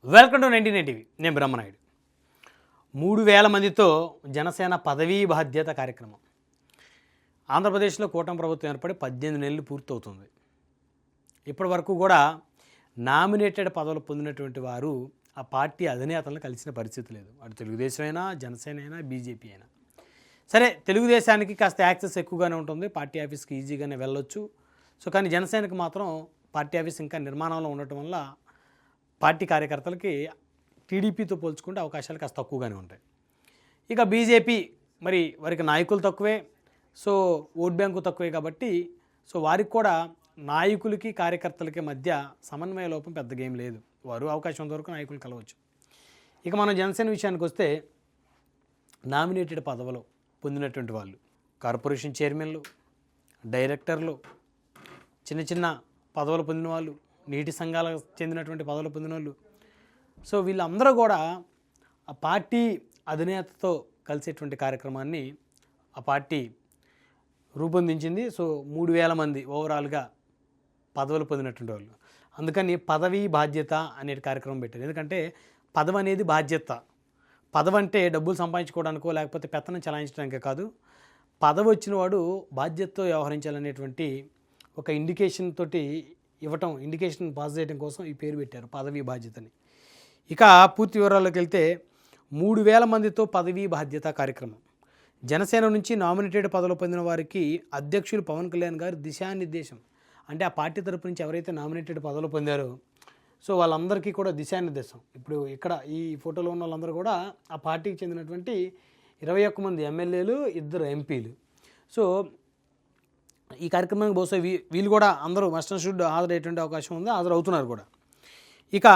Welcome to 99 TV. నేను బ్రహ్మనాయుడు. 3000 మందితో జనసేన పదవీ బాధ్యత కార్యక్రమం. ఆంధ్రప్రదేశ్లో కూటమి ప్రభుత్వం ఏర్పడి 18 నెలలు పూర్తవుతుంది. ఇప్పటి వరకు కూడా నామినేటెడ్ పదవులు పొందినటువంటి వారు ఆ పార్టీ అధినేతలను కలిసిన పరిస్థితి లేదు. అటు తెలుగుదేశం అయినా, జనసేన అయినా, బీజేపీ అయినా సరే. తెలుగుదేశానికి కాస్త యాక్సెస్ ఎక్కువగానే ఉంటుంది, పార్టీ ఆఫీస్కి ఈజీగానే వెళ్ళొచ్చు. కానీ జనసేనకు మాత్రం పార్టీ ఆఫీస్ ఇంకా నిర్మాణంలో ఉండటం వల్ల పార్టీ కార్యకర్తలకి టీడీపీతో పోల్చుకుంటే అవకాశాలు కాస్త తక్కువగానే ఉంటాయి. ఇక బీజేపీ మరి వారికి నాయకులు తక్కువే, ఓట్ బ్యాంకు తక్కువే కాబట్టి వారికి కూడా నాయకులకి కార్యకర్తలకి మధ్య సమన్వయ లోపం పెద్దగా ఏం లేదు. వారు అవకాశం వరకు నాయకులు కలవచ్చు. ఇక మనం జనసేన విషయానికి వస్తే నామినేటెడ్ పదవులు పొందినటువంటి వాళ్ళు కార్పొరేషన్ చైర్మన్లు, డైరెక్టర్లు, చిన్న చిన్న పదవులు పొందిన వాళ్ళు, నీటి సంఘాలకు చెందినటువంటి పదవులు పొందిన వాళ్ళు, వీళ్ళందరూ కూడా ఆ పార్టీ అధినేతతో కలిసేటువంటి కార్యక్రమాన్ని ఆ పార్టీ రూపొందించింది. 3000 మంది ఓవరాల్గా పదవులు పొందినటువంటి వాళ్ళు. అందుకని పదవీ బాధ్యత అనే కార్యక్రమం పెట్టారు. ఎందుకంటే పదవి అనేది బాధ్యత. పదవి అంటే డబ్బులు సంపాదించుకోవడానికో లేకపోతే పెత్తనం చలాయించడానికే కాదు. పదవి వచ్చిన వాడు బాధ్యతతో వ్యవహరించాలనేటువంటి ఒక ఇండికేషన్ తోటి ఇండికేషన్ పాస్ చేయడం కోసం ఈ పేరు పెట్టారు, పదవీ బాధ్యతని. ఇక పూర్తి వివరాల్లోకి వెళ్తే 3000 మందితో పదవీ బాధ్యత కార్యక్రమం. జనసేన నుంచి నామినేటెడ్ పదవులు పొందిన వారికి అధ్యక్షులు పవన్ కళ్యాణ్ గారు దిశానిర్దేశం. అంటే ఆ పార్టీ తరపు నుంచి ఎవరైతే నామినేటెడ్ పదవులు పొందారో వాళ్ళందరికీ కూడా దిశానిర్దేశం. ఇప్పుడు ఇక్కడ ఈ ఫోటోలో ఉన్న వాళ్ళందరూ కూడా ఆ పార్టీకి చెందినటువంటి 21 మంది ఎమ్మెల్యేలు, 2 ఎంపీలు. ఈ కార్యక్రమానికి బహుశా వీళ్ళు కూడా అందరూ మస్ట్ అండ్ షుడ్ హాజరయ్యేటువంటి అవకాశం ఉంది, హాజరవుతున్నారు కూడా. ఇక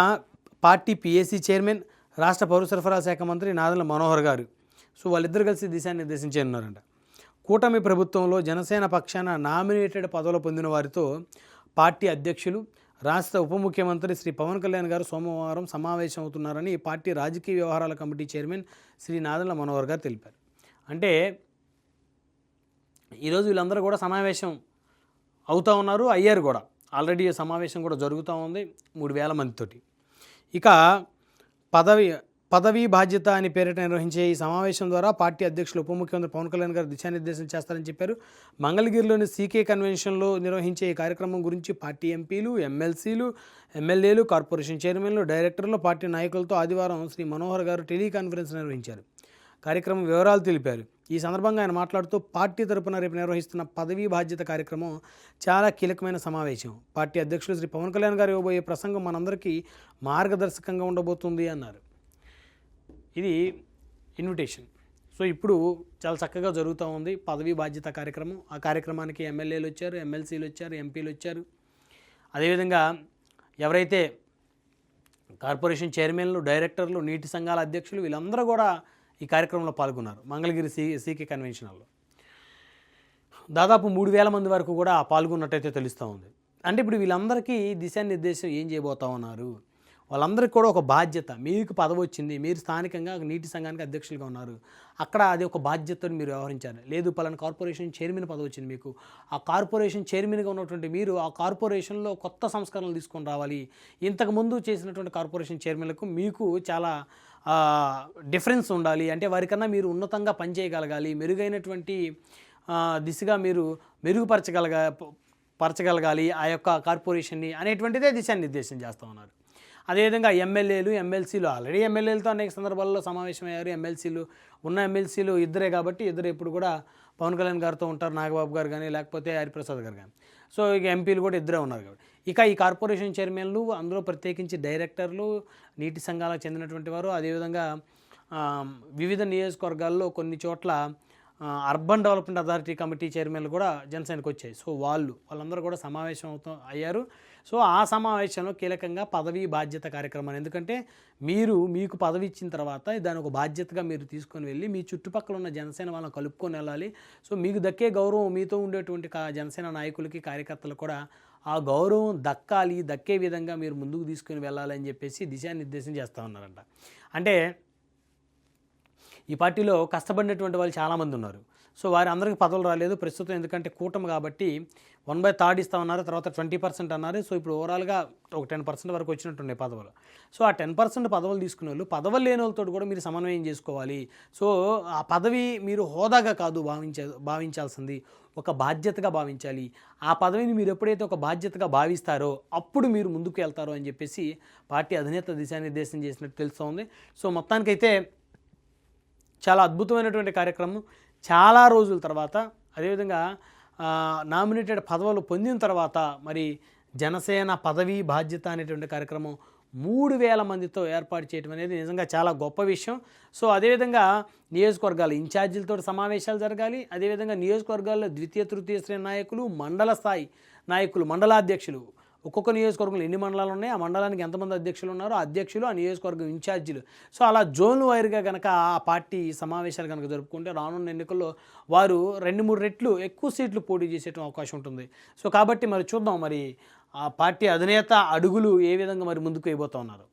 పార్టీ పిఏసీ చైర్మన్, రాష్ట్ర పౌర సరఫరా శాఖ మంత్రి నాదెండ్ల మనోహర్ గారు వాళ్ళిద్దరు కలిసి దిశానిర్దేశం చేయనున్నారంట. కూటమి ప్రభుత్వంలో జనసేన పక్షాన నామినేటెడ్ పదవులు పొందిన వారితో పార్టీ అధ్యక్షులు, రాష్ట్ర ఉప ముఖ్యమంత్రి శ్రీ పవన్ కళ్యాణ్ గారు సోమవారం సమావేశం అవుతున్నారని పార్టీ రాజకీయ వ్యవహారాల కమిటీ చైర్మన్ శ్రీ నాదెండ్ల మనోహర్ గారు తెలిపారు. అంటే ఈరోజు వీళ్ళందరూ కూడా సమావేశం అవుతూ ఉన్నారు, అయ్యారు కూడా. ఆల్రెడీ సమావేశం కూడా జరుగుతూ ఉంది 3000 మందితోటి. ఇక పదవీ బాధ్యత అని పేరిట నిర్వహించే ఈ సమావేశం ద్వారా పార్టీ అధ్యక్షులు ఉప ముఖ్యమంత్రి పవన్ కళ్యాణ్ గారు దిశానిర్దేశం చేస్తారని చెప్పారు. మంగళగిరిలోని సీకే కన్వెన్షన్లో నిర్వహించే ఈ కార్యక్రమం గురించి పార్టీ ఎంపీలు, ఎమ్మెల్సీలు, ఎమ్మెల్యేలు, కార్పొరేషన్ చైర్మన్లు, డైరెక్టర్లు, పార్టీ నాయకులతో ఆదివారం శ్రీ మనోహర్ గారు టెలికాన్ఫరెన్స్ నిర్వహించారు. కార్యక్రమం వివరాలు తెలిపారు. ఈ సందర్భంగా ఆయన మాట్లాడుతూ పార్టీ తరపున రేపు నిర్వహిస్తున్న పదవీ బాధ్యత కార్యక్రమం చాలా కీలకమైన సమావేశం. పార్టీ అధ్యక్షులు శ్రీ పవన్ కళ్యాణ్ గారు ఇవ్వబోయే ప్రసంగం మనందరికీ మార్గదర్శకంగా ఉండబోతుంది అన్నారు. ఇది ఇన్విటేషన్. ఇప్పుడు చాలా చక్కగా జరుగుతూ ఉంది పదవీ బాధ్యత కార్యక్రమం. ఆ కార్యక్రమానికి ఎమ్మెల్యేలు వచ్చారు, ఎమ్మెల్సీలు వచ్చారు, ఎంపీలు వచ్చారు. అదేవిధంగా ఎవరైతే కార్పొరేషన్ చైర్మన్లు, డైరెక్టర్లు, నీటి సంఘాల అధ్యక్షులు వీళ్ళందరూ కూడా ఈ కార్యక్రమంలో పాల్గొన్నారు. మంగళగిరి సీకే కన్వెన్షన్ హాల్లో దాదాపు 3000 మంది వరకు కూడా పాల్గొన్నట్టయితే తెలుస్తూ ఉంది. అంటే ఇప్పుడు వీళ్ళందరికీ దిశానిర్దేశం ఏం చేయబోతా ఉన్నారు, వాళ్ళందరికీ కూడా ఒక బాధ్యత. మీకు పదవి వచ్చింది, మీరు స్థానికంగా నీటి సంఘానికి అధ్యక్షులుగా ఉన్నారు, అక్కడ అది ఒక బాధ్యతను మీరు వ్యవహరించారు. లేదు పలానా కార్పొరేషన్ చైర్మన్ పదవి వచ్చింది మీకు, ఆ కార్పొరేషన్ చైర్మన్గా ఉన్నటువంటి మీరు ఆ కార్పొరేషన్లో కొత్త సంస్కరణలు తీసుకొని రావాలి. ఇంతకుముందు చేసినటువంటి కార్పొరేషన్ చైర్మన్లకు మీకు చాలా డిఫరెన్స్ ఉండాలి. అంటే వారికన్నా మీరు ఉన్నతంగా పనిచేయగలగాలి, మెరుగైనటువంటి దిశగా మీరు పరచగలగాలి ఆ యొక్క కార్పొరేషన్ని అనేటువంటిదే దిశానిర్దేశం చేస్తూ ఉన్నారు. అదేవిధంగా ఎమ్మెల్యేలు, ఎమ్మెల్సీలు ఆల్రెడీ ఎమ్మెల్యేలతో అనేక సందర్భాల్లో సమావేశమయ్యారు. ఉన్న ఎమ్మెల్సీలు 2 కాబట్టి 2 ఎప్పుడు కూడా పవన్ కళ్యాణ్ గారితో ఉంటారు, నాగబాబు గారు కానీ లేకపోతే హరిప్రసాద్ గారు కానీ. ఇక ఎంపీలు కూడా 2 ఉన్నారు కాబట్టి. ఇక ఈ కార్పొరేషన్ చైర్మన్లు, అందులో ప్రత్యేకించి డైరెక్టర్లు, నీటి సంఘాలకు చెందినటువంటి వారు, అదేవిధంగా వివిధ నియోజకవర్గాల్లో కొన్ని చోట్ల అర్బన్ డెవలప్మెంట్ అథారిటీ కమిటీ చైర్మన్లు కూడా జనసేనకు వచ్చాయి. వాళ్ళందరూ కూడా సమావేశం అయ్యారు. ఆ సమావేశంలో కీలకంగా పదవీ బాధ్యత కార్యక్రమాన్ని, ఎందుకంటే మీకు పదవి ఇచ్చిన తర్వాత దాని ఒక బాధ్యతగా మీరు తీసుకొని వెళ్ళి మీ చుట్టుపక్కల ఉన్న జనసేన వాళ్ళని కలుపుకొని వెళ్ళాలి. మీకు దక్కే గౌరవం మీతో ఉండేటువంటి జనసేన నాయకులకి, కార్యకర్తలు కూడా ఆ గౌరవం దక్కే విధంగా మీరు ముందుకు తీసుకొని వెళ్ళాలని చెప్పేసి దిశానిర్దేశం చేస్తూ ఉన్నారంట. అంటే ఈ పార్టీలో కష్టపడినటువంటి వాళ్ళు చాలామంది ఉన్నారు. సో వారి అందరికీ పదవులు రాలేదు ప్రస్తుతం, ఎందుకంటే కూటమి కాబట్టి 1/3 ఇస్తామన్నారు, తర్వాత 20% అన్నారు. సో ఇప్పుడు ఓవరాల్గా ఒక 10% వరకు వచ్చినట్టున్నాయి పదవులు. సో ఆ 10% పదవులు తీసుకునే వాళ్ళు, పదవులు లేని వాళ్ళతో కూడా మీరు సమన్వయం చేసుకోవాలి. సో ఆ పదవి మీరు హోదాగా కాదు భావించాల్సింది, ఒక బాధ్యతగా భావించాలి. ఆ పదవిని మీరు ఎప్పుడైతే ఒక బాధ్యతగా భావిస్తారో అప్పుడు మీరు ముందుకు వెళ్తారో అని చెప్పేసి పార్టీ అధినేత దిశానిర్దేశం చేసినట్టు తెలుస్తోంది. సో మొత్తానికైతే చాలా అద్భుతమైనటువంటి కార్యక్రమం. చాలా రోజుల తర్వాత, అదేవిధంగా నామినేటెడ్ పదవులు పొందిన తర్వాత మరి జనసేన పదవీ బాధ్యత అనేటువంటి కార్యక్రమం 3,000 మందితో ఏర్పాటు చేయడం అనేది నిజంగా చాలా గొప్ప విషయం. సో అదేవిధంగా నియోజకవర్గాల ఇన్ఛార్జీలతో సమావేశాలు జరగాలి. అదేవిధంగా నియోజకవర్గాల్లో ద్వితీయ తృతీయ శ్రేణి నాయకులు, మండల స్థాయి నాయకులు, మండలాధ్యక్షులు, ఒక్కొక్క నియోజకవర్గంలో ఎన్ని మండలాలు ఉన్నాయి, ఆ మండలానికి ఎంతమంది అధ్యక్షులు ఉన్నారో ఆ అధ్యక్షులు, ఆ నియోజకవర్గం ఇన్ఛార్జీలు, సో అలా జోన్ వైర్గా కనుక ఆ పార్టీ సమావేశాలు కనుక జరుపుకుంటే రానున్న ఎన్నికల్లో వారు 2-3 రెట్లు ఎక్కువ సీట్లు పోటీ చేసేట అవకాశం ఉంటుంది. సో కాబట్టి మరి చూద్దాం మరి ఆ పార్టీ అధినేత అడుగులు ఏ విధంగా మరి ముందుకు వేయబోతున్నారు.